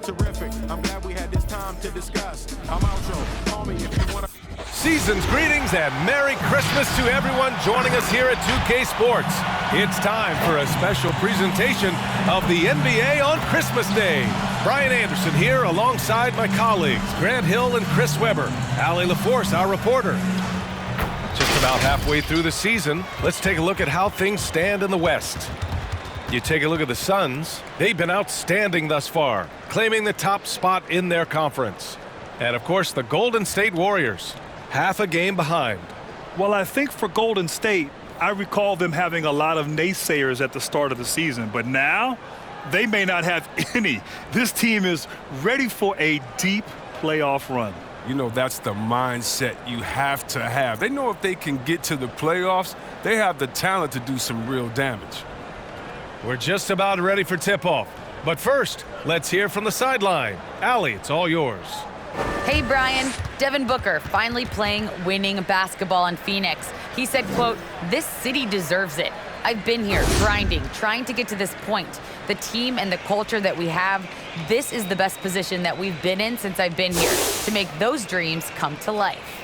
terrific. I'm glad we had this time to discuss. I'm outro. Call me if you want to. Season's greetings and Merry Christmas to everyone joining us here at 2K Sports. It's time for a special presentation of the NBA on Christmas Day. Brian Anderson here alongside my colleagues, Grant Hill and Chris Webber. Allie LaForce, our reporter. Just about halfway through the season, let's take a look at how things stand in the West. You take a look at the Suns. They've been outstanding thus far, claiming the top spot in their conference. And of course, the Golden State Warriors, half a game behind. Well, I think for Golden State, I recall them having a lot of naysayers at the start of the season, but now they may not have any. This team is ready for a deep playoff run. You know, that's the mindset you have to have. They know if they can get to the playoffs, they have the talent to do some real damage. We're just about ready for tip-off. But first, let's hear from the sideline. Allie, it's all yours. Hey, Brian. Devin Booker finally playing winning basketball in Phoenix. He said, quote, "This city deserves it. I've been here grinding, trying to get to this point. The team and the culture that we have, this is the best position that we've been in since I've been here to make those dreams come to life."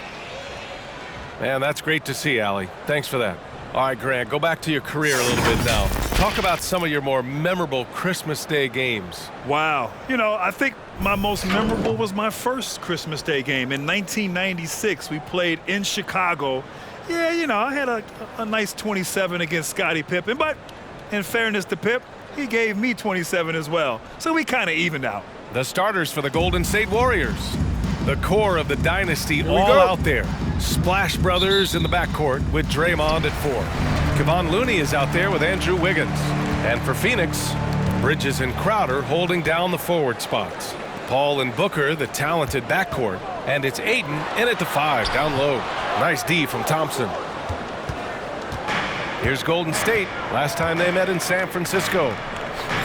Man, that's great to see, Allie. Thanks for that. All right, Grant, go back to your career a little bit now. Talk about some of your more memorable Christmas Day games. Wow. You know, I think my most memorable was my first Christmas Day game. In 1996, we played in Chicago. Yeah, you know, I had a nice 27 against Scottie Pippen, but in fairness to Pip, he gave me 27 as well. So we kind of evened out. The starters for the Golden State Warriors. The core of the dynasty all out there. Splash Brothers in the backcourt with Draymond at 4. Kevon Looney is out there with Andrew Wiggins. And for Phoenix, Bridges and Crowder holding down the forward spots. Paul and Booker, the talented backcourt. And it's Ayton in at the 5, down low. Nice D from Thompson. Here's Golden State. Last time they met in San Francisco.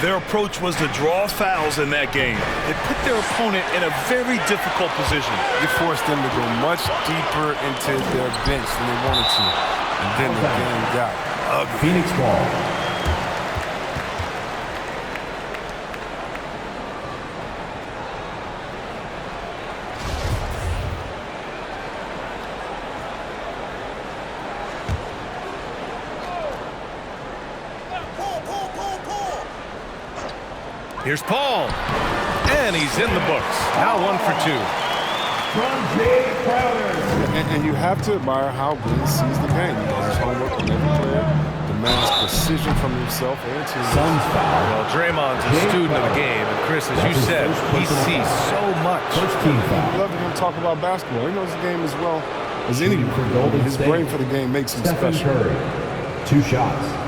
Their approach was to draw fouls in that game. It put their opponent in a very difficult position. You forced them to go much deeper into their bench than they wanted to. And then the game got ugly. Phoenix ball. Here's Paul, and he's in the books. Now 1 for 2. From Jay Crowder. And you have to admire how Glenn sees the game. He does his homework on every player, demands precision from himself and team. Suns foul. Well, Draymond's a student of the game, and Chris, as you said, he sees so much. First team foul. I love to hear him talk about basketball. He knows the game as well as anyone. His brain for the game makes him Stephen special. Curry. 2 shots.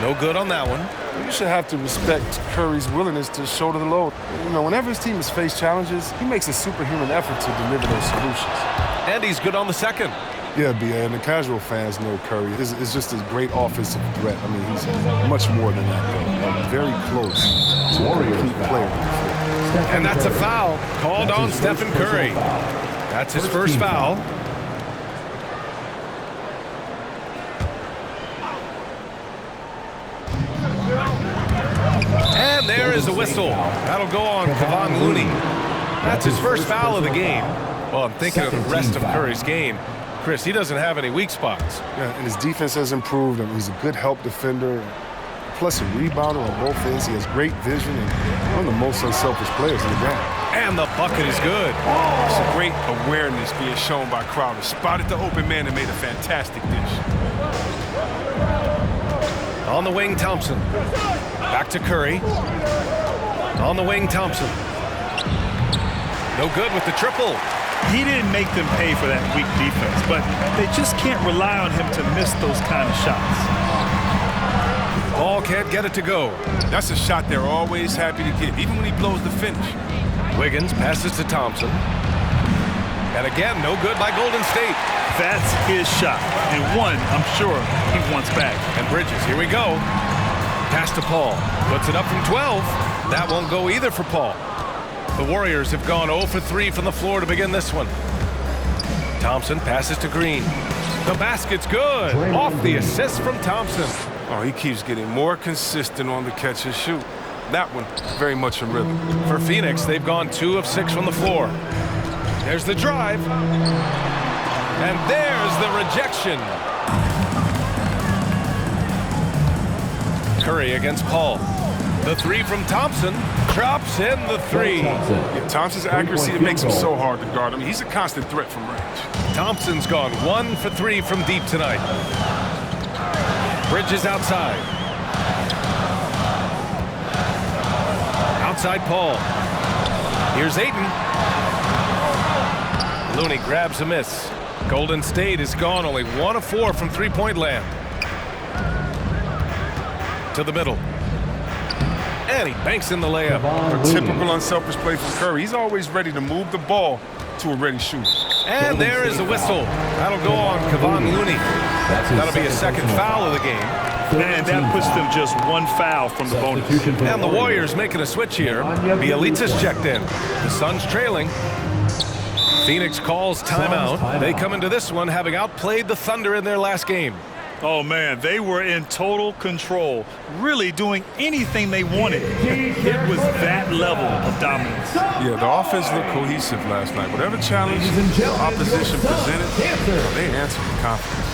No good on that one. You should have to respect Curry's willingness to shoulder the load. You know, whenever his team has faced challenges, he makes a superhuman effort to deliver those solutions. And he's good on the second. Yeah, B.A., and the casual fans know Curry is just a great offensive threat. I mean, he's much more than that, though. Very close to a complete player. And that's a foul called on Stephen Curry. That's his first foul. And there is a whistle. That'll go on Kevon Looney. That's his first foul of the game. Well, I'm thinking of the rest of Curry's game. Chris, he doesn't have any weak spots. Yeah, and his defense has improved. I mean, he's a good help defender, plus a rebounder on both ends. He has great vision and one of the most unselfish players in the game. And the bucket is good. It's a great awareness being shown by Crowder. Spotted the open man and made a fantastic dish. On the wing, Thompson. Back to Curry. On the wing, Thompson. No good with the triple. He didn't make them pay for that weak defense, but they just can't rely on him to miss those kind of shots. Ball can't get it to go. That's a shot they're always happy to get, even when he blows the finish. Wiggins passes to Thompson. And again, no good by Golden State. That's his shot, and one I'm sure he wants back. And Bridges, here we go. Pass to Paul. Puts it up from 12. That won't go either for Paul. The Warriors have gone 0 for 3 from the floor to begin this one. Thompson passes to Green. The basket's good. Off the assist from Thompson. Oh, he keeps getting more consistent on the catch and shoot. That one, very much in rhythm. For Phoenix, they've gone 2 of 6 from the floor. There's the drive. And there's the rejection. Curry against Paul. The 3 from Thompson. Drops in the 3. Yeah, Thompson's accuracy, it makes him so hard to guard. I mean, he's a constant threat from range. Thompson's gone 1 for 3 from deep tonight. Bridges outside. Outside Paul. Here's Ayton. Looney grabs a miss. Golden State is gone only 1 of 4 from three-point land. To the middle. And he banks in the layup. A typical unselfish play from Curry. He's always ready to move the ball to a ready shooter. And there is a whistle. That'll go on Kevon Looney. That'll be a second foul of the game. And that puts them just 1 foul from the bonus. And the Warriors making a switch here. Bielitsa's checked in. The Suns trailing. Phoenix calls timeout. They come into this one having outplayed the Thunder in their last game. Oh, man, they were in total control, really doing anything they wanted. It was that level of dominance. Yeah, the offense looked cohesive last night. Whatever challenge the opposition presented, they answered with confidence.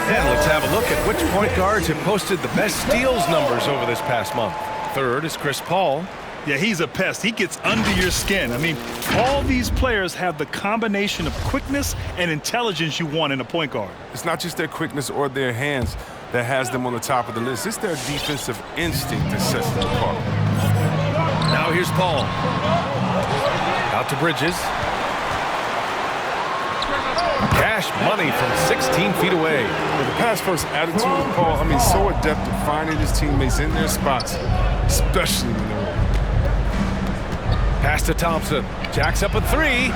And let's have a look at which point guards have posted the best steals numbers over this past month. Third is Chris Paul. Yeah, he's a pest. He gets under your skin. I mean, all these players have the combination of quickness and intelligence you want in a point guard. It's not just their quickness or their hands that has them on the top of the list. It's their defensive instinct that sets them apart. Now here's Paul. Out to Bridges. Cash money from 16 feet away. With the pass-first attitude of Paul, I mean, so adept at finding his teammates in their spots, especially when they're open. Pass to Thompson. Jacks up a 3.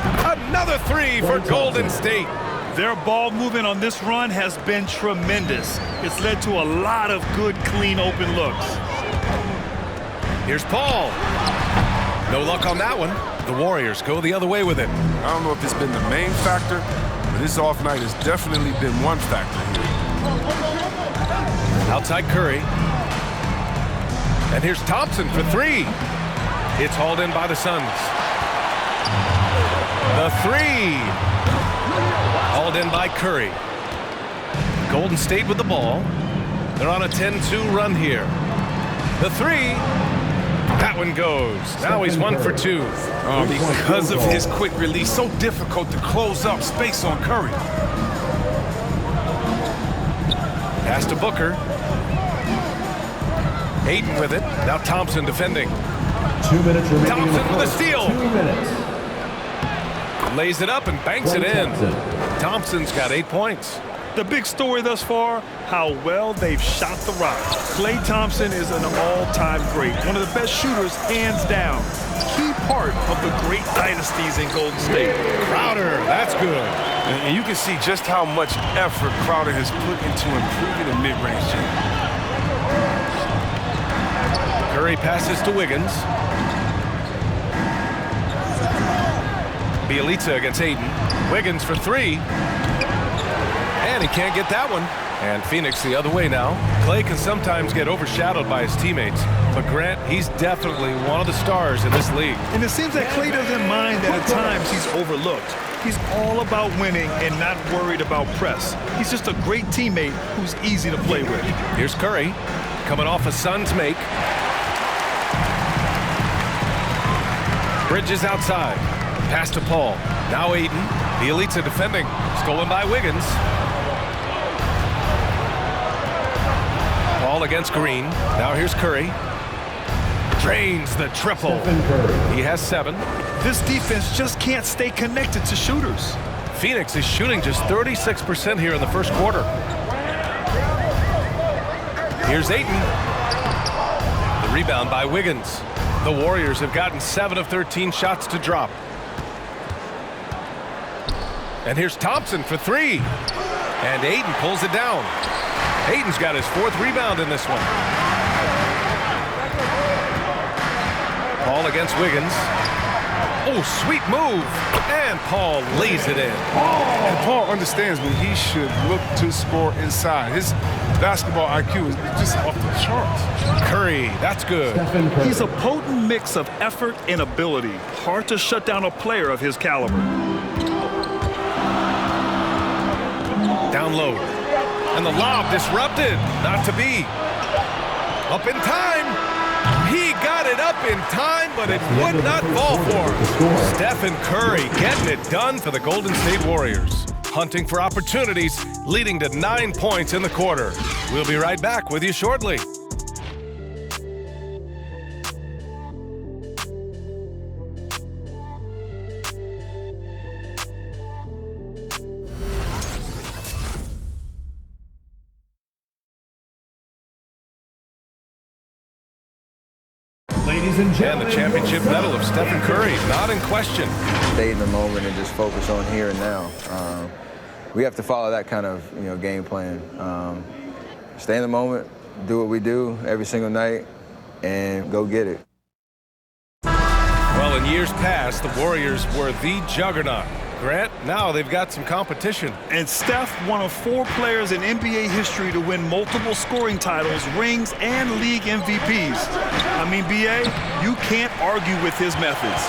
Another 3 for Golden State. Their ball movement on this run has been tremendous. It's led to a lot of good, clean, open looks. Here's Paul. No luck on that one. The Warriors go the other way with it. I don't know if it's been the main factor, but this off night has definitely been one factor here. Outside Curry. And here's Thompson for 3. It's hauled in by the Suns. The 3. Hauled in by Curry. Golden State with the ball. They're on a 10-2 run here. The 3. That one goes. Now he's 1 for 2. Because of his quick release, so difficult to close up space on Curry. Pass to Booker. Ayton with it. Now Thompson defending. 2 minutes remaining. Thompson with a steal. 2 minutes. Lays it up and banks it in. Thompson's got 8 points. The big story thus far, how well they've shot the rock. Klay Thompson is an all-time great, one of the best shooters, hands down. Key part of the great dynasties in Golden State. Crowder, that's good. And you can see just how much effort Crowder has put into improving the mid-range game. Curry passes to Wiggins. Bielitsa against Ayton. Wiggins for 3. And he can't get that one. And Phoenix the other way now. Klay can sometimes get overshadowed by his teammates. But Grant, he's definitely one of the stars in this league. And it seems that Klay doesn't mind that at times he's overlooked. He's all about winning and not worried about press. He's just a great teammate who's easy to play with. Here's Curry, coming off a Suns make. Bridges outside. Pass to Paul. Now Ayton. Bielitsa defending. Stolen by Wiggins. Paul against Green. Now here's Curry. Drains the triple. He has 7. This defense just can't stay connected to shooters. Phoenix is shooting just 36% here in the first quarter. Here's Ayton. The rebound by Wiggins. The Warriors have gotten 7 of 13 shots to drop. And here's Thompson for 3. And Ayton pulls it down. Ayton's got his 4th rebound in this one. Paul against Wiggins. Oh, sweet move. And Paul lays it in. And Paul understands when he should look to score inside. His basketball IQ is just off the charts. Curry, that's good. Stephen Curry. He's a potent mix of effort and ability. Hard to shut down a player of his caliber. Down low. And the lob disrupted. Not to be. Up in time. He got it up in time, but it would not fall for him. Stephen Curry getting it done for the Golden State Warriors. Hunting for opportunities, leading to 9 points in the quarter. We'll be right back with you shortly. Ladies and And gentlemen, the championship medal of Stephen Curry, not in question. Stay in the moment and just focus on here and now. We have to follow that kind of game plan. Stay in the moment, do what we do every single night, and go get it. Well, in years past, the Warriors were the juggernaut. Grant, now they've got some competition. And Steph, one of 4 players in NBA history to win multiple scoring titles, rings, and league MVPs. I mean, B.A., you can't argue with his methods.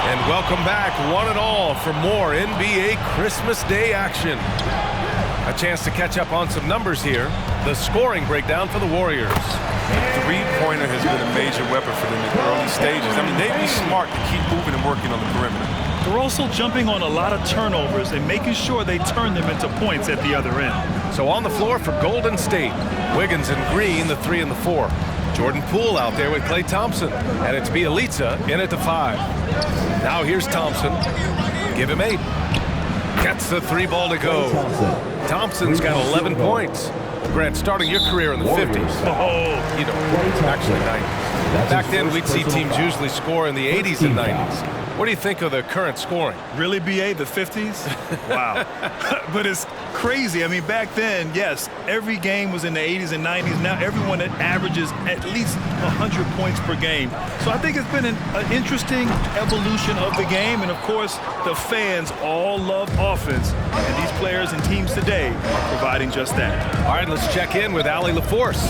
And welcome back, one and all, for more NBA Christmas Day action. A chance to catch up on some numbers here. The scoring breakdown for the Warriors. Three-pointer has been a major weapon for them in the early stages. I mean, they'd be smart to keep moving and working on the perimeter. They're also jumping on a lot of turnovers and making sure they turn them into points at the other end. So on the floor for Golden State, Wiggins and Green, the 3 and the 4. Jordan Poole out there with Klay Thompson. And it's Bjelica in at the 5. Now here's Thompson. Give him 8. Gets the 3 ball to go. Thompson's got 11 points. Grant, starting your career in the 50s. Oh, You know, actually 90s. Back then, we'd see teams usually score in the 80s and 90s. What do you think of the current scoring? really, B.A., the 50s? Wow. But it's crazy. I mean, back then, yes, every game was in the 80s and 90s. Now everyone averages at least 100 points per game. So I think it's been an interesting evolution of the game. And, of course, the fans all love offense. And these players and teams today are providing just that. All right, let's check in with Allie LaForce.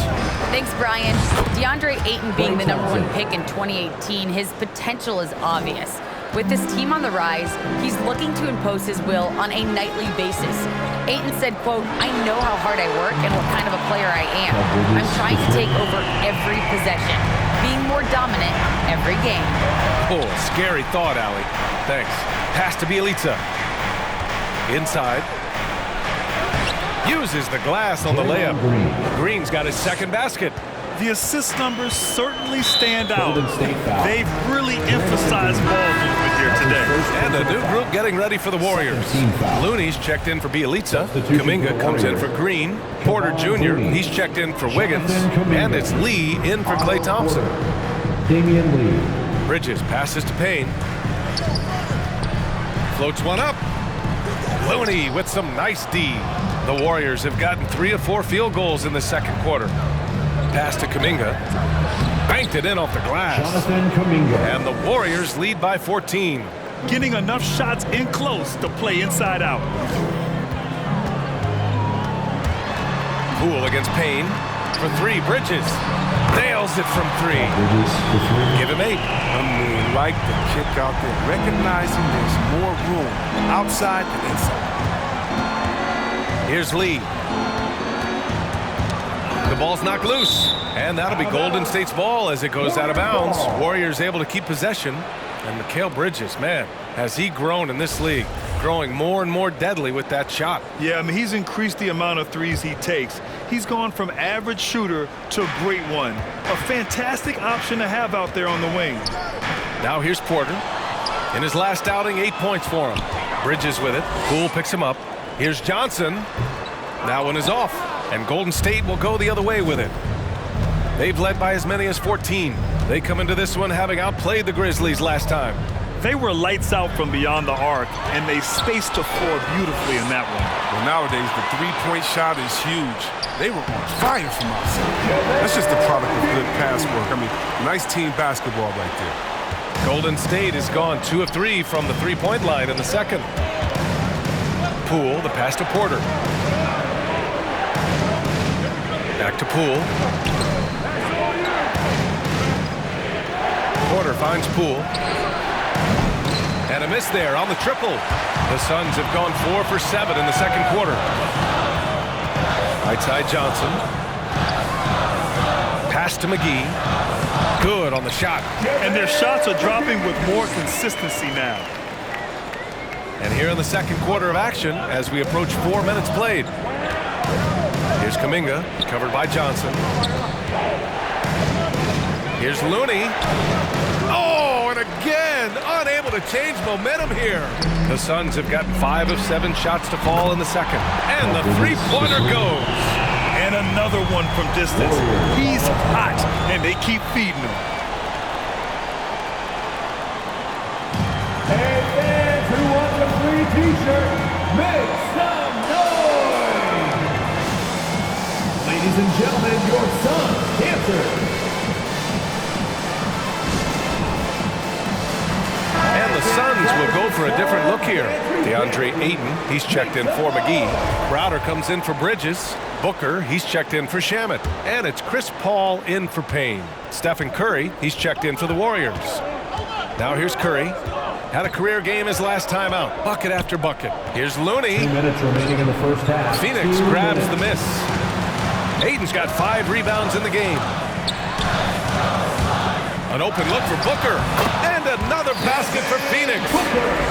Thanks, Brian. DeAndre Ayton being the #1 pick in 2018, his potential is obvious. With this team on the rise, he's looking to impose his will on a nightly basis. Ayton said, quote, "I know how hard I work and what kind of a player I am. I'm trying to take over every possession, being more dominant every game." Oh, scary thought, Allie. Thanks. Pass to Bjelica. Inside. Uses the glass on the layup. Green's got his 2nd basket. The assist numbers certainly stand out. Golden State foul. They've really emphasized ball movement here today. And a new group getting ready for the Warriors. Looney's checked in for Bjelica. Kuminga comes in for Green. Porter Jr., he's checked in for Wiggins. And it's Lee in for Klay Thompson. Damian Lee. Bridges passes to Payne. Floats one up. Looney with some nice D. The Warriors have gotten 3 of 4 field goals in the second quarter. Pass to Kuminga. Banked it in off the glass. Jonathan Kuminga. And the Warriors lead by 14. Getting enough shots in close to play inside out. Poole against Payne. For 3, Bridges. Nails it from 3. Bridges for 3. Give him 8. Like the kick out there, recognizing there's more room outside than inside. Here's Lee. The ball's knocked loose. And that'll be Golden State's ball as it goes out of bounds. Warriors able to keep possession. And Mikal Bridges, man, has he grown in this league. Growing more and more deadly with that shot. Yeah, I mean, he's increased the amount of threes he takes. He's gone from average shooter to great one. A fantastic option to have out there on the wing. Now here's Porter. In his last outing, 8 points for him. Bridges with it. Poole picks him up. Here's Johnson. That one is off. And Golden State will go the other way with it. They've led by as many as 14. They come into this one having outplayed the Grizzlies last time. They were lights out from beyond the arc, and they spaced the floor beautifully in that one. Well, nowadays, the three-point shot is huge. They were on fire from outside. That's just the product of good pass work. I mean, nice team basketball right there. Golden State has gone 2 of 3 from the three-point line in the second. Poole, the pass to Porter. Back to Poole. Porter finds Poole. And a miss there on the triple. The Suns have gone 4 for 7 in the second quarter. Right side Johnson. Pass to McGee. Good on the shot. And their shots are dropping with more consistency now. And here in the second quarter of action as we approach 4 minutes played. Here's Kuminga, covered by Johnson. Here's Looney. Oh, and again, unable to change momentum here. The Suns have gotten 5 of 7 shots to fall in the second. And the three-pointer goes. And another one from distance. He's hot, and they keep feeding him. Hey, fans who want the free t-shirt, make some noise! Ladies and gentlemen, your Suns answer. And the Suns will go for a different look here. DeAndre Ayton, he's checked in for McGee. Crowder comes in for Bridges. Booker, he's checked in for Shamet. And it's Chris Paul in for Payne. Stephen Curry, he's checked in for the Warriors. Now here's Curry. Had a career game his last time out. Bucket after bucket. Here's Looney. 2 minutes remaining in the first half. Phoenix grabs the miss. Ayton's got 5 rebounds in the game. An open look for Booker. And another basket for Phoenix.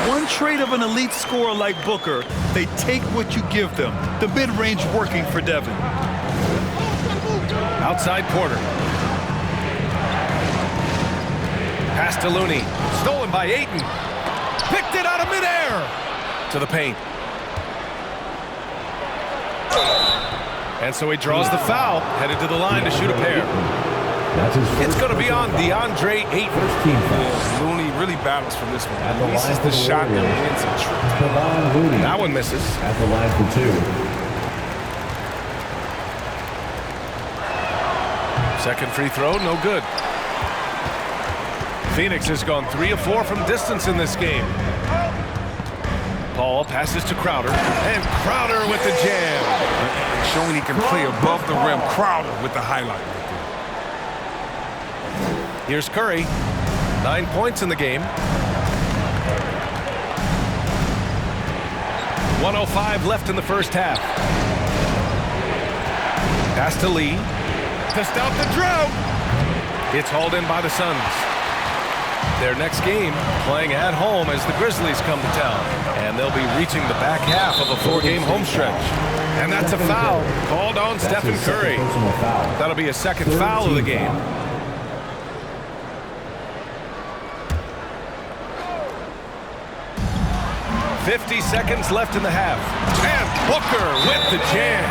One trait of an elite scorer like Booker, they take what you give them. The mid-range working for Devin. Outside Porter. Pass to Looney. Stolen by Ayton. Picked it out of midair. To the paint. And so he draws the foul. Headed to the line to shoot a pair. That's his first. It's going to be on DeAndre Ayton. First team foul. Looney really battles for this one. At the This line is for the the shot that Warriors. wins a trip. Kevon Looney. That one misses. At the line for 2. Second free throw, no good. Phoenix has gone 3 of 4 from distance in this game. Paul passes to Crowder, and Crowder with the jam. Showing he can play above the rim. Crowder with the highlight. Here's Curry. 9 points in the game. 1:05 left in the first half. Pass to Lee. To stop the drought. It's hauled in by the Suns. Their next game playing at home as the Grizzlies come to town. And they'll be reaching the back half of a 4-game home stretch. And that's a foul called on Stephen Curry. That'll be a second foul of the game. 50 seconds left in the half. And Booker with the jam.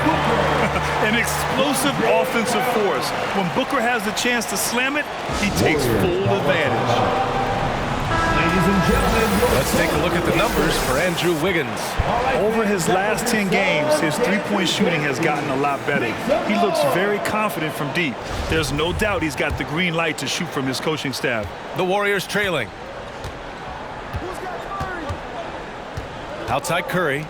An explosive offensive force. When Booker has the chance to slam it, he takes full advantage. Ladies and gentlemen, Let's take a look at the numbers for Andrew Wiggins. Over his last 10 games, his three-point shooting has gotten a lot better. He looks very confident from deep. There's no doubt he's got the green light to shoot from his coaching staff. The Warriors trailing. Outside Curry.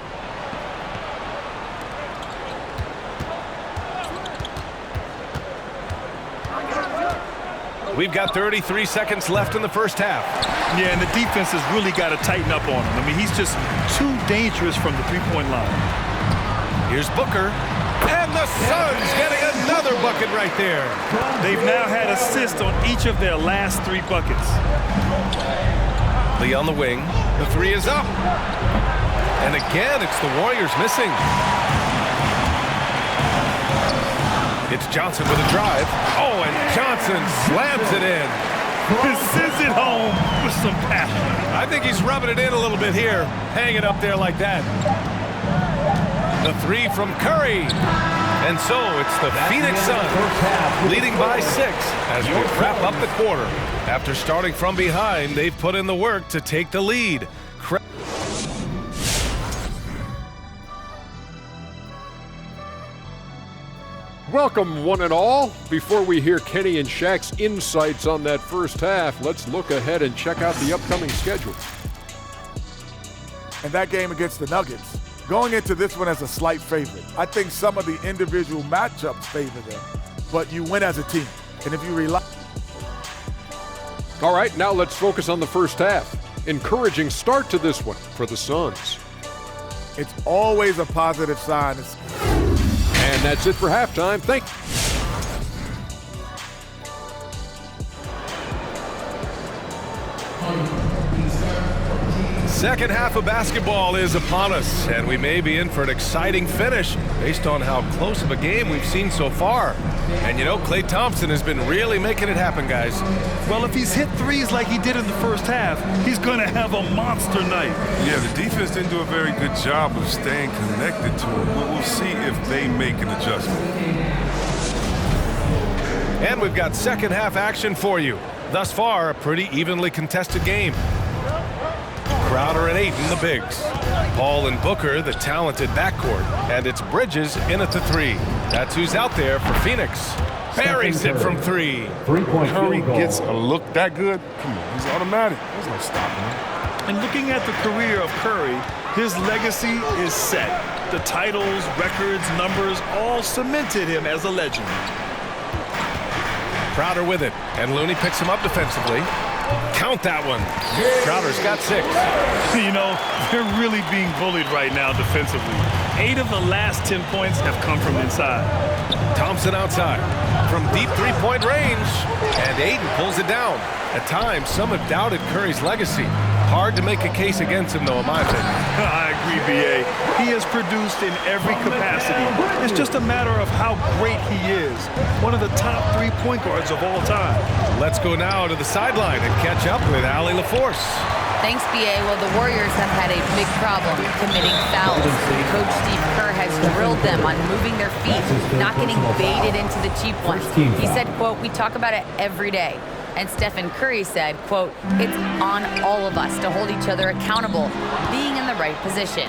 We've got 33 seconds left in the first half. Yeah, and the defense has really got to tighten up on him. I mean, he's just too dangerous from the three-point line. Here's Booker. And the Suns getting another bucket right there. They've now had assists on each of their last 3 buckets. Lee on the wing. The 3 is up. And again, it's the Warriors missing. It's Johnson with a drive. Oh, and Johnson slams it in. He sends it home with some passion. I think he's rubbing it in a little bit here. Hang it up there like that. The 3 from Curry. And so it's the Phoenix Suns leading by 6 as we wrap up the quarter. After starting from behind, they've put in the work to take the lead. Welcome, one and all. Before we hear Kenny and Shaq's insights on that first half, let's look ahead and check out the upcoming schedule. And that game against the Nuggets, going into this one as a slight favorite. I think some of the individual matchups favor them, but you win as a team. And if you rely... All right, now let's focus on the first half. Encouraging start to this one for the Suns. It's always a positive sign. And that's it for halftime. Thank you. Second half of basketball is upon us, and we may be in for an exciting finish based on how close of a game we've seen so far. And you know, Klay Thompson has been really making it happen, guys. Well, if he's hit threes like he did in the first half, he's going to have a monster night. Yeah, the defense didn't do a very good job of staying connected to him. We'll see if they make an adjustment. And we've got second half action for you. Thus far, a pretty evenly contested game. Crowder and Ayton, the bigs. Paul and Booker, the talented backcourt. And it's Bridges in at the 3. That's who's out there for Phoenix. Buries it from 3. Curry gets a look that good? Come on, he's automatic. There's no stopping him. And looking at the career of Curry, his legacy is set. The titles, records, numbers all cemented him as a legend. Crowder with it, and Looney picks him up defensively. Count that one. Crowder's got 6. You know, they're really being bullied right now defensively. 8 of the last 10 points have come from inside. Thompson outside from deep three-point range, and Ayton pulls it down. At times, some have doubted Curry's legacy. Hard to make a case against him, though, in my opinion. I agree, B.A. He has produced in every capacity. It's just a matter of how great he is. One of the top 3 point guards of all time. Let's go now to the sideline and catch up with Allie LaForce. Thanks, B.A. Well, the Warriors have had a big problem committing fouls. Coach Steve Kerr has drilled them on moving their feet, not getting baited into the cheap ones. He said, quote, "We talk about it every day." And Stephen Curry said, quote, "It's on all of us to hold each other accountable, being in the right position."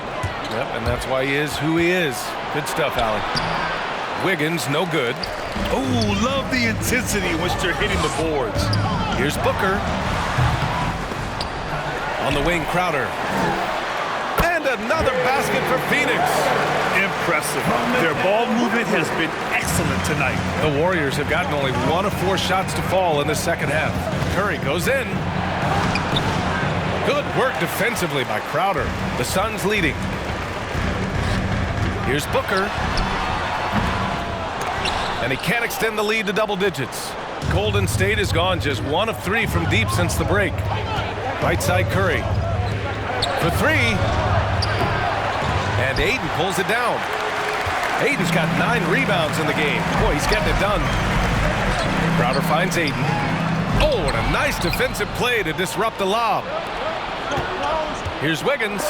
Yep, and that's why he is who he is. Good stuff, Allie. Wiggins, no good. Oh, love the intensity in which they're hitting the boards. Here's Booker. On the wing, Crowder. And another basket for Phoenix. Impressive. Their ball movement has been excellent tonight. The Warriors have gotten only 1 of 4 shots to fall in the second half. Curry goes in. Good work defensively by Crowder. The Suns leading. Here's Booker. And he can't extend the lead to double digits. Golden State has gone just 1 of 3 from deep since the break. Right side Curry. For 3. And Ayton pulls it down. Ayton's got 9 rebounds in the game. Boy, he's getting it done. Crowder finds Ayton. Oh, and a nice defensive play to disrupt the lob. Here's Wiggins.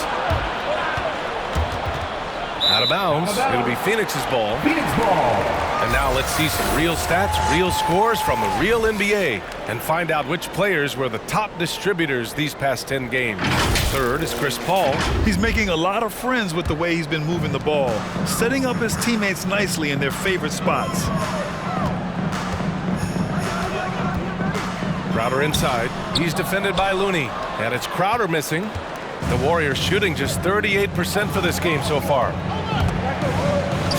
Out of bounds. It'll be Phoenix's ball. Phoenix ball. And now let's see some real stats, real scores from the real NBA and find out which players were the top distributors these past 10 games. Third is Chris Paul. He's making a lot of friends with the way he's been moving the ball, setting up his teammates nicely in their favorite spots. Crowder inside. He's defended by Looney. And it's Crowder missing. The Warriors shooting just 38% for this game so far.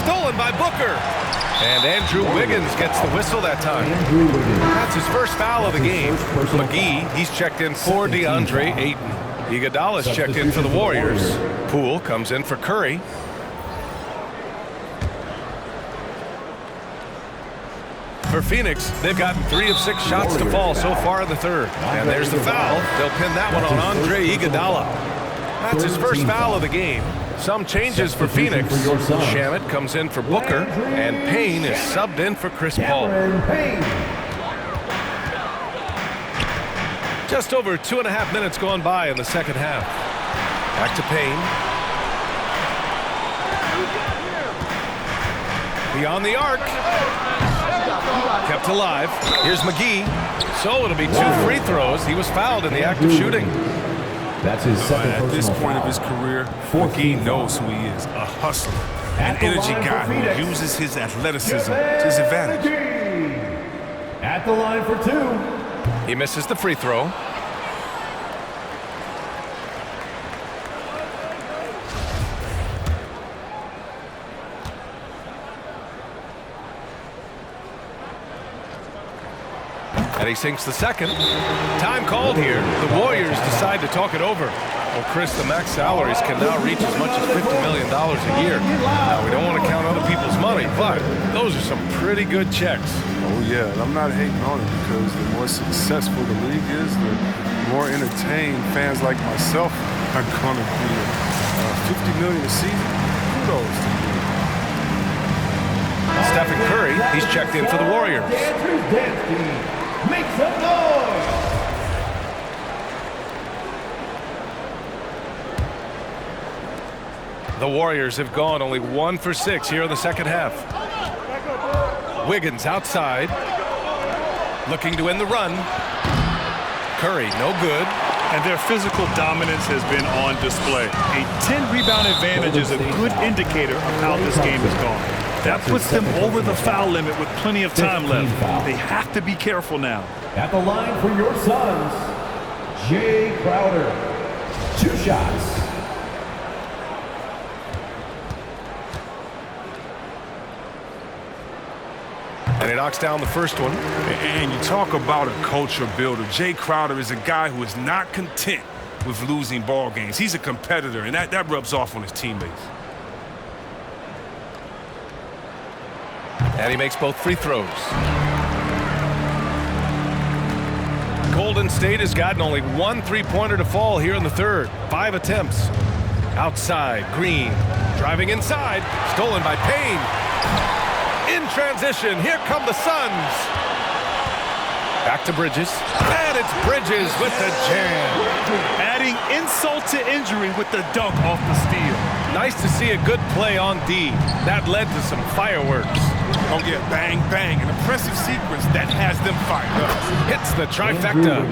Stolen by Booker. And Andrew Wiggins gets the whistle that time. That's his first foul of the game. McGee, he's checked in for DeAndre Ayton. Iguodala's checked in for the Warriors. Poole comes in for Curry. For Phoenix, they've gotten 3 of 6 shots to fall so far in the third. And there's the foul. They'll pin that one on Andre Iguodala. That's his first foul of the game. Some changes for Phoenix. Shamet comes in for Booker, and Payne is subbed in for Chris Paul. Just over 2.5 minutes gone by in the second half. Back to Payne. Beyond the arc. Kept alive. Here's McGee. So it'll be 2 free throws. He was fouled in the act of shooting. That's his second At this personal point of foul. his career, McGee knows who he is. A hustler. An energy guy who uses his athleticism to his advantage. At the line for 2. He misses the free throw. And he sinks the second. Time called here. The Warriors decide to talk it over. Well, Chris, the max salaries can now reach as much as $50 million a year. Now, we don't want to count other people's money, but those are some pretty good checks. Oh, yeah, and I'm not hating on it because the more successful the league is, the more entertained fans like myself are going to be. $50 million a season, kudos to you. Stephen Curry, he's checked in for the Warriors. Make some noise! The Warriors have gone only 1 for 6 here in the second half. Wiggins outside, looking to end the run. Curry, no good. And their physical dominance has been on display. A 10-rebound advantage is a good indicator of how this game has gone. That puts them over the foul limit with plenty of time left. They have to be careful now. At the line for your Suns, Jay Crowder. 2 shots. And he knocks down the first one. And you talk about a culture builder. Jay Crowder is a guy who is not content with losing ball games. He's a competitor, and that rubs off on his teammates. And he makes both free throws. Golden State has gotten only 1 3-pointer to fall here in the third. 5 attempts. Outside, Green. Driving inside. Stolen by Payne. In transition, here come the Suns. Back to Bridges. And it's Bridges with the jam. Adding insult to injury with the dunk off the steal. Nice to see a good play on D. That led to some fireworks. Oh, yeah, bang, bang. An impressive sequence that has them fired up. Hits the trifecta.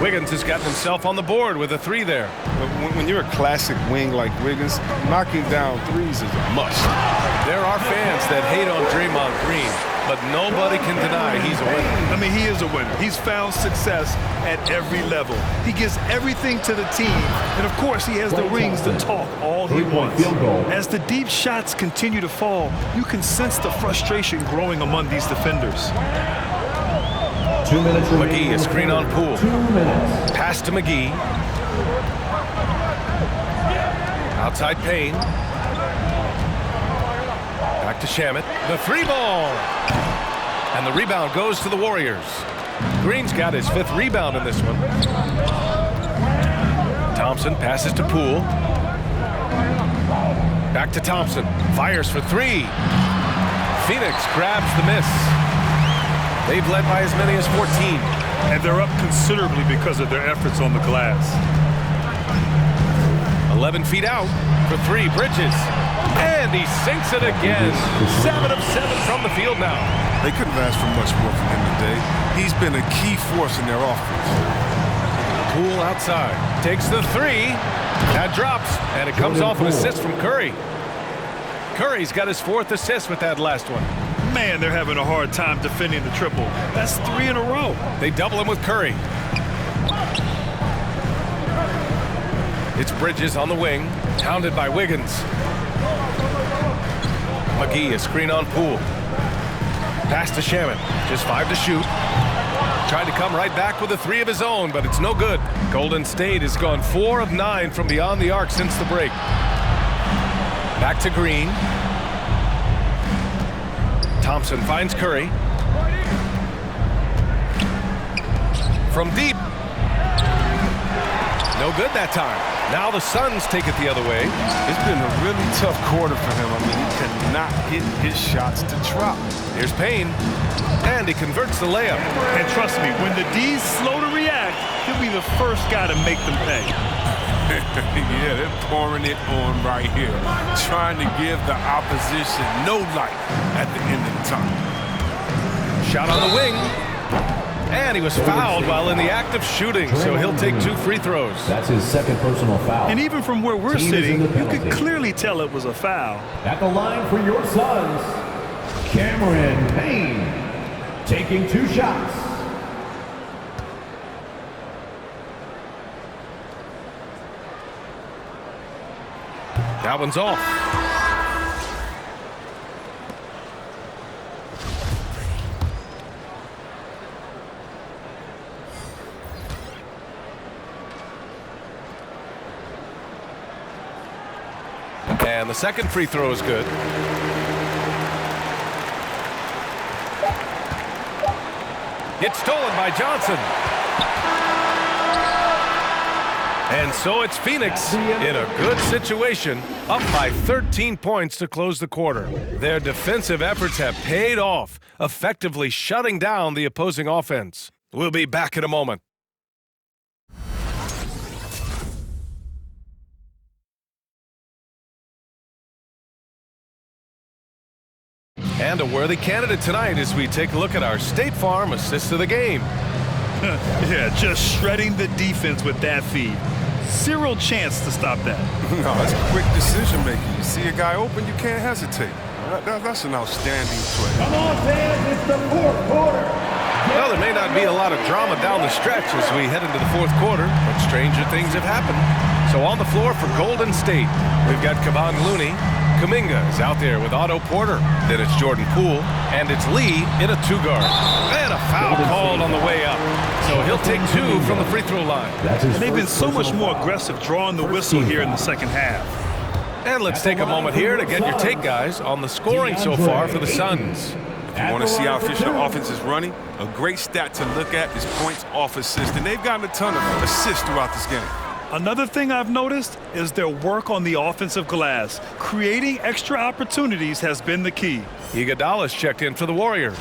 Wiggins has gotten himself on the board with a 3 there. When you're a classic wing like Wiggins, knocking down threes is a must. There are fans that hate on Draymond Green, but nobody can deny he's a winner. I mean, he is a winner. He's found success at every level. He gives everything to the team. And, of course, he has the rings to talk all he wants. As the deep shots continue to fall, you can sense the frustration growing among these defenders. 2 minutes remaining. McGee, a screen on Poole. 2 minutes. Pass to McGee. Outside Payne. Back to Shamet. The 3-ball. And the rebound goes to the Warriors. Green's got his 5th rebound in this one. Thompson passes to Poole. Back to Thompson. Fires for 3. Phoenix grabs the miss. They've led by as many as 14. And they're up considerably because of their efforts on the glass. 11 feet out for 3. Bridges. And he sinks it again. 7 of 7 from the field now. They couldn't have asked for much more from him today. He's been a key force in their offense. Poole outside. Takes the 3. That drops. And it comes off an assist from Curry. Curry's got his 4th assist with that last one. Man, they're having a hard time defending the triple. That's 3 in a row. They double him with Curry. It's Bridges on the wing, hounded by Wiggins. McGee, a screen on Poole. Pass to Shamet, just 5 to shoot. Tried to come right back with a 3 of his own, but it's no good. Golden State has gone 4 of 9 from beyond the arc since the break. Back to Green. Thompson finds Curry. From deep. No good that time. Now the Suns take it the other way. It's been a really tough quarter for him. I mean, he cannot get his shots to drop. Here's Payne. And he converts the layup. And trust me, when the D's slow to react, he'll be the first guy to make them pay. Yeah, they're pouring it on right here, trying to give the opposition no light at the end of the time. Shot on the wing. And he was fouled while in the act of shooting, so he'll take 2 free throws. That's his second personal foul. And even from where we're sitting, you could clearly tell it was a foul. At the line for your Suns, Cameron Payne, taking 2 shots. That one's off. And the second free throw is good. It's stolen by Johnson. And so it's Phoenix in a good situation, up by 13 points to close the quarter. Their defensive efforts have paid off, effectively shutting down the opposing offense. We'll be back in a moment. And a worthy candidate tonight as we take a look at our State Farm assist of the game. Yeah, just shredding the defense with that feed. Zero chance to stop that. No, it's quick decision making. You see a guy open, you can't hesitate. That's an outstanding play. Come on, fans, it's the 4th quarter. Well, there may not be a lot of drama down the stretch as we head into the 4th quarter, but stranger things have happened. So on the floor for Golden State, we've got Kevon Looney. Kuminga is out there with Otto Porter. Then it's Jordan Poole, and it's Lee in a 2-guard. And a foul called on the way up. So he'll take 2 from the free throw line. And they've been so much more aggressive drawing the whistle here in the second half. And let's take a moment here to get your take, guys, on the scoring so far for the Suns. If you want to see how efficient the offense is running, a great stat to look at is points off assist. And they've gotten a ton of assists throughout this game. Another thing I've noticed is their work on the offensive glass. Creating extra opportunities has been the key. Iguodala's checked in for the Warriors.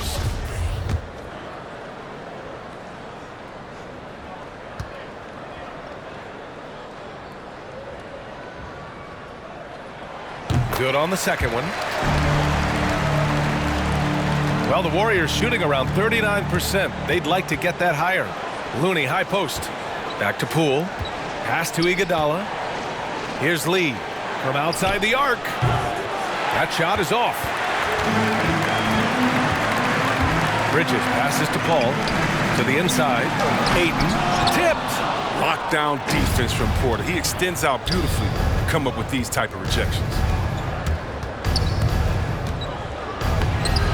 Good on the second one. Well, the Warriors shooting around 39%. They'd like to get that higher. Looney, high post. Back to Poole. Pass to Iguodala. Here's Lee from outside the arc. That shot is off. Bridges passes to Paul. To the inside. Ayton. Tipped. Lockdown defense from Porter. He extends out beautifully to come up with these type of rejections.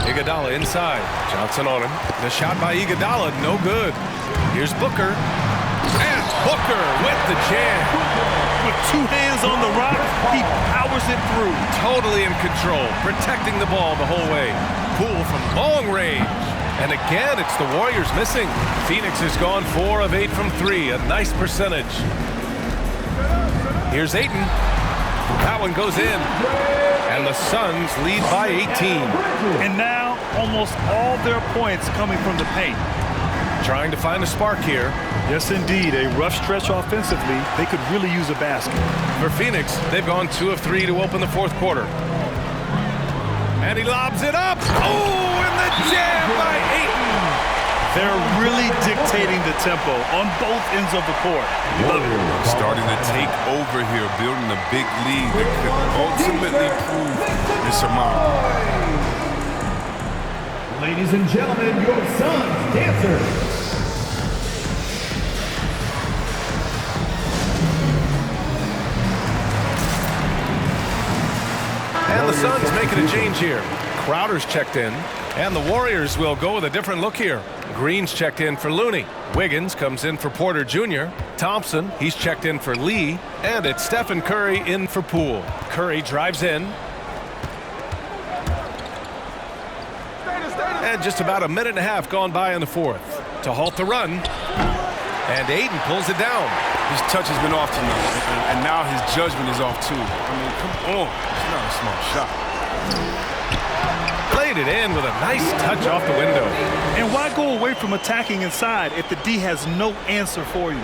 Iguodala inside. Johnson on him. The shot by Iguodala, no good. Here's Booker. And Booker with the jam. With 2 hands on the rock, he powers it through. Totally in control, protecting the ball the whole way. Poole from long range. And again, it's the Warriors missing. Phoenix has gone 4 of 8 from 3, a nice percentage. Here's Ayton. That one goes in. And the Suns lead by 18. And now, almost all their points coming from the paint. Trying to find a spark here. Yes, indeed. A rough stretch offensively. They could really use a basket. For Phoenix, they've gone 2 of 3 to open the 4th quarter. And he lobs it up. Oh, and the jam by Ayton. They're really dictating the tempo on both ends of the court. Love it. Starting to take over here, building a big lead that could ultimately prove insurmountable. Ladies and gentlemen, your Suns dancers. And the Suns making a change here. Crowder's checked in, and the Warriors will go with a different look here. Green's checked in for Looney. Wiggins comes in for Porter Jr. Thompson, he's checked in for Lee, and it's Stephen Curry in for Poole. Curry drives in. And just about a minute and a half gone by in the 4th to halt the run. And Ayton pulls it down. His touch has been off tonight, and now his judgment is off too. I mean, come on. It's not a small shot. Played it in with a nice touch off the window. And why go away from attacking inside if the D has no answer for you?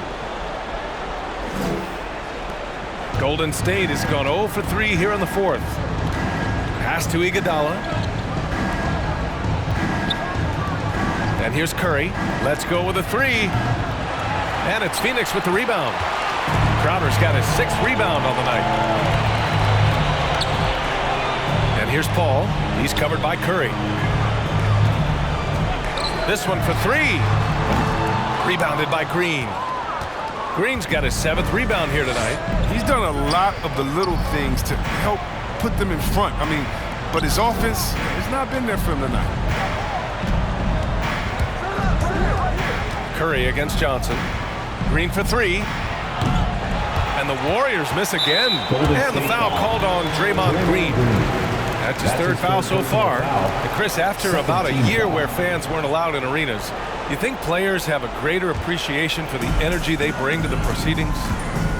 Golden State has gone 0 for 3 here in the fourth. Pass to Iguodala. And here's Curry. Let's go with a three. And it's Phoenix with the rebound. Crowder's got his 6th rebound on the night. And here's Paul. He's covered by Curry. This one for 3. Rebounded by Green. Green's got his 7th rebound here tonight. He's done a lot of the little things to help put them in front. I mean, but his offense has not been there for him tonight. Curry against Johnson. Green for 3. And the Warriors miss again. And the foul called on Draymond Green. That's his 3rd foul so far. And Chris, after about a year where fans weren't allowed in arenas, you think players have a greater appreciation for the energy they bring to the proceedings?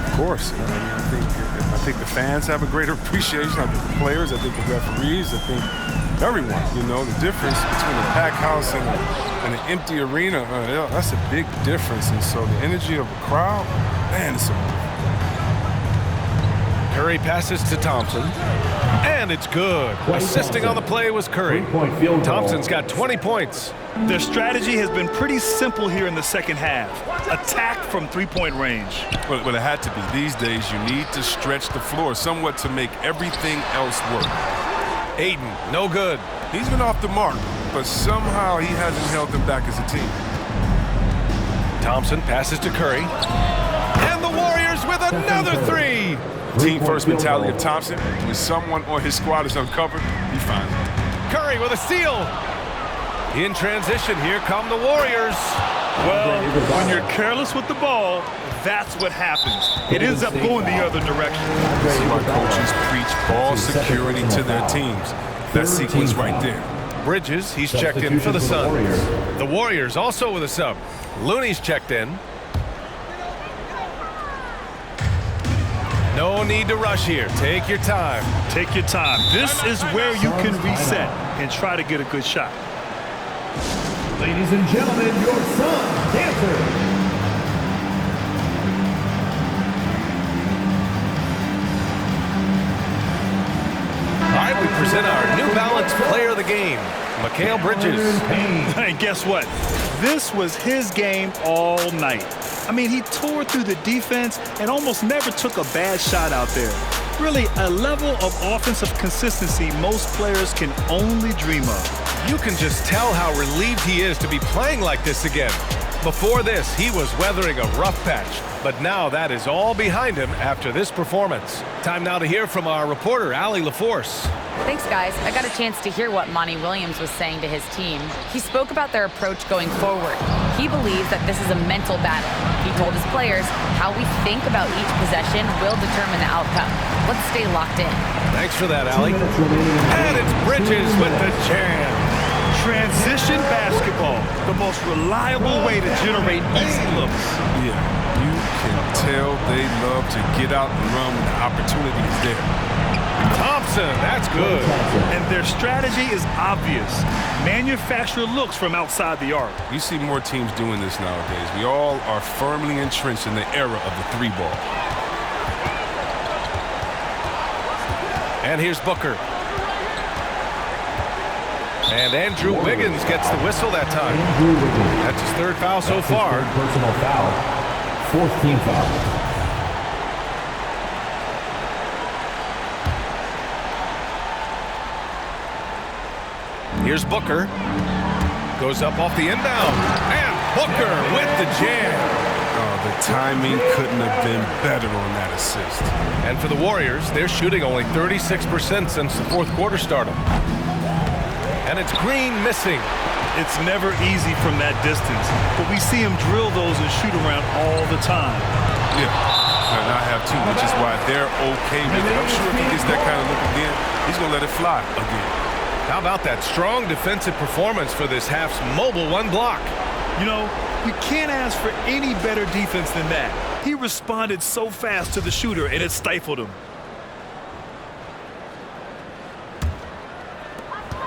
Of course. I think the fans have a greater appreciation. I think the players, I think the referees, I think everyone. You know, the difference between a packed house and an empty arena, that's a big difference. And so the energy of the crowd, man, it's a... Curry passes to Thompson. And it's good. Assisting on the play was Curry. Thompson's got 20 points. Their strategy has been pretty simple here in the second half. Attack from 3-point range. Well, it had to be. These days, you need to stretch the floor somewhat to make everything else work. Aiden, no good. He's been off the mark, but somehow he hasn't held them back as a team. Thompson passes to Curry. And the Warriors with another 3. Team first mentality of Thompson. When someone on his squad is uncovered, he finds it. Curry with a steal. In transition, here come the Warriors. Well, when you're careless with the ball, that's what happens. It ends up going the other direction. This is why coaches preach ball security to their teams. That sequence right there. Bridges, he's checked in for the Suns. The Warriors also with a sub. Looney's checked in. No need to rush here. Take your time. Take your time. This is where you can reset and try to get a good shot. Ladies and gentlemen, your Sun Dancer. All right, we present our New Balance Player of the Game, Mikal Bridges. And guess what? This was his game all night. I mean, he tore through the defense and almost never took a bad shot out there. Really, a level of offensive consistency most players can only dream of. You can just tell how relieved he is to be playing like this again. Before this, he was weathering a rough patch, but now that is all behind him after this performance. Time now to hear from our reporter, Allie LaForce. Thanks, guys. I got a chance to hear what Monty Williams was saying to his team. He spoke about their approach going forward. He believes that this is a mental battle. He told his players how we think about each possession will determine the outcome. Let's stay locked in. Thanks for that, Allie. And it's Bridges with the jam. Transition basketball, the most reliable way to generate easy looks. Yeah, you can tell they love to get out and run when the opportunity is there. Thompson, that's good. And their strategy is obvious. Manufacture looks from outside the arc. You see more teams doing this nowadays. We all are firmly entrenched in the era of the 3-ball. And here's Booker. And Andrew Wiggins gets the whistle that time. That's his 3rd foul so far. Personal foul. 4th team foul. Here's Booker. Goes up off the inbound. And Booker with the jam. Oh, the timing couldn't have been better on that assist. And for the Warriors, they're shooting only 36% since the 4th quarter started. And it's Green missing. It's never easy from that distance, but we see him drill those and shoot around all the time. Yeah, and I have too, which is why they're okay with it. I'm sure if he gets that kind of look again, he's going to let it fly again. How about that strong defensive performance for this half's mobile 1 block? You know, we can't ask for any better defense than that. He responded so fast to the shooter, and it stifled him.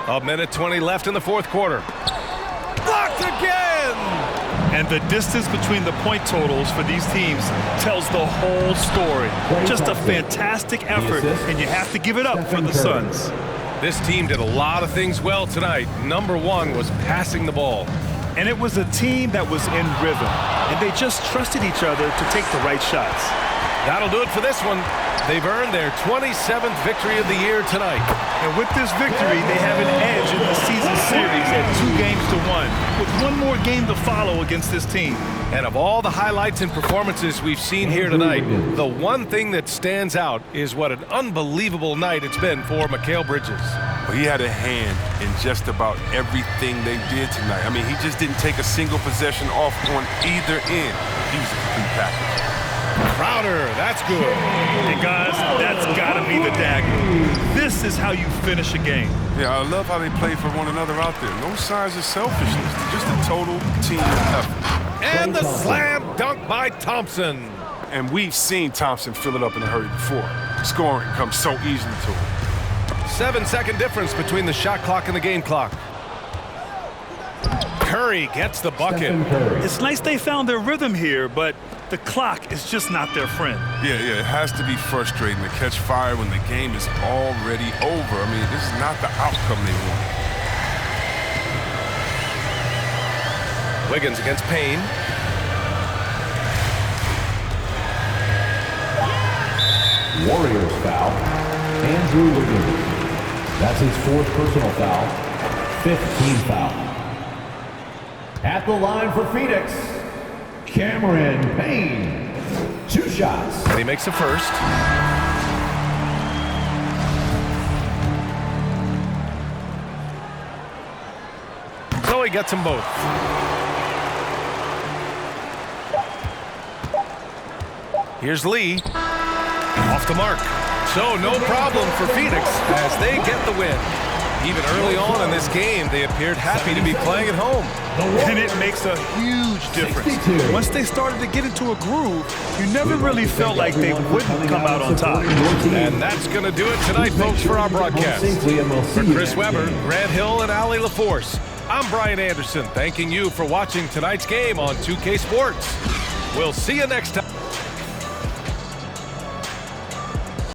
A minute 20 left in the 4th quarter. Blocked again! And the distance between the point totals for these teams tells the whole story. Just a fantastic effort, and you have to give it up for the Suns. This team did a lot of things well tonight. Number one was passing the ball. And it was a team that was in rhythm, and they just trusted each other to take the right shots. That'll do it for this one. They've earned their 27th victory of the year tonight. And with this victory, they have an edge in the season series at 2-1, with one more game to follow against this team. And of all the highlights and performances we've seen here tonight, the one thing that stands out is what an unbelievable night it's been for Mikal Bridges. Well, he had a hand in just about everything they did tonight. I mean, he just didn't take a single possession off on either end. He was a complete package. Crowder, that's good. And guys, that's gotta be the dagger. This is how you finish a game. Yeah, I love how they play for one another out there. No signs of selfishness, just a total team effort. And the slam dunk by Thompson. And we've seen Thompson fill it up in a hurry before. Scoring comes so easily to him. 7-second difference between the shot clock and the game clock. Curry gets the bucket. It's nice they found their rhythm here, but the clock is just not their friend. Yeah, it has to be frustrating to catch fire when the game is already over. I mean, this is not the outcome they want. Wiggins against Payne. Warriors foul. Andrew Wiggins. That's his 4th personal foul. 5th team foul. At the line for Phoenix, Cameron Payne. 2 shots. And he makes the first. So he gets them both. Here's Lee. Off the mark. So no problem for Phoenix as they get the win. Even early on in this game, they appeared happy to be playing at home. And it makes a huge difference. Once they started to get into a groove, you never really felt like they wouldn't come out on top. And that's going to do it tonight, folks, for our broadcast. For Chris Webber, Grant Hill, and Allie LaForce, I'm Brian Anderson, thanking you for watching tonight's game on 2K Sports. We'll see you next time.